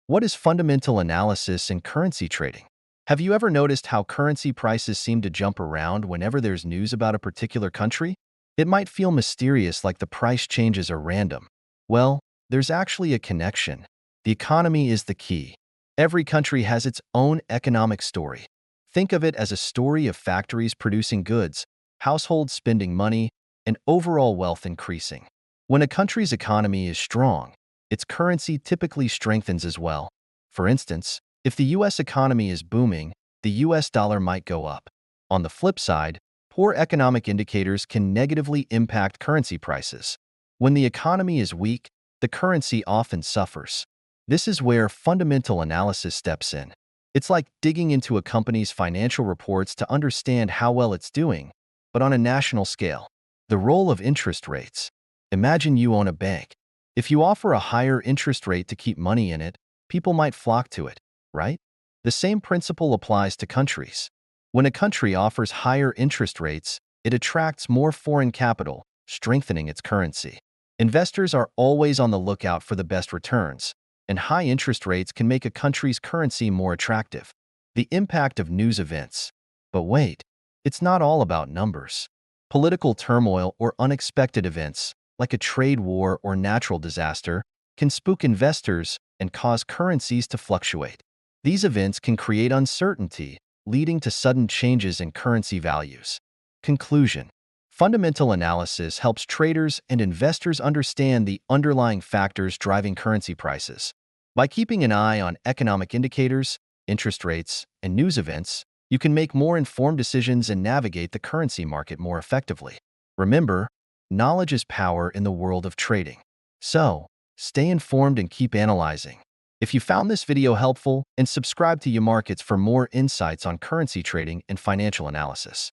What is fundamental analysis in currency trading? Have you ever noticed how currency prices seem to jump around whenever there's news about a particular country? It might feel mysterious, like the price changes are random. Well, there's actually a connection. The economy is the key. Every country has its own economic story. Think of it as a story of factories producing goods, households spending money, and overall wealth increasing. When a country's economy is strong, its currency typically strengthens as well. For instance, if the US economy is booming, the US dollar might go up. On the flip side, poor economic indicators can negatively impact currency prices. When the economy is weak, the currency often suffers. This is where fundamental analysis steps in. It's like digging into a company's financial reports to understand how well it's doing, but on a national scale. The role of interest rates. Imagine you own a bank. If you offer a higher interest rate to keep money in it, people might flock to it, right? The same principle applies to countries. When a country offers higher interest rates, it attracts more foreign capital, strengthening its currency. Investors are always on the lookout for the best returns, and high interest rates can make a country's currency more attractive. The impact of news events. But wait, it's not all about numbers. Political turmoil or unexpected events, like a trade war or natural disaster, can spook investors and cause currencies to fluctuate. These events can create uncertainty, leading to sudden changes in currency values. Conclusion. Fundamental analysis helps traders and investors understand the underlying factors driving currency prices. By keeping an eye on economic indicators, interest rates, and news events, you can make more informed decisions and navigate the currency market more effectively. Remember, knowledge is power in the world of trading. So, stay informed and keep analyzing. If you found this video helpful, and subscribe to YaMarkets for more insights on currency trading and financial analysis.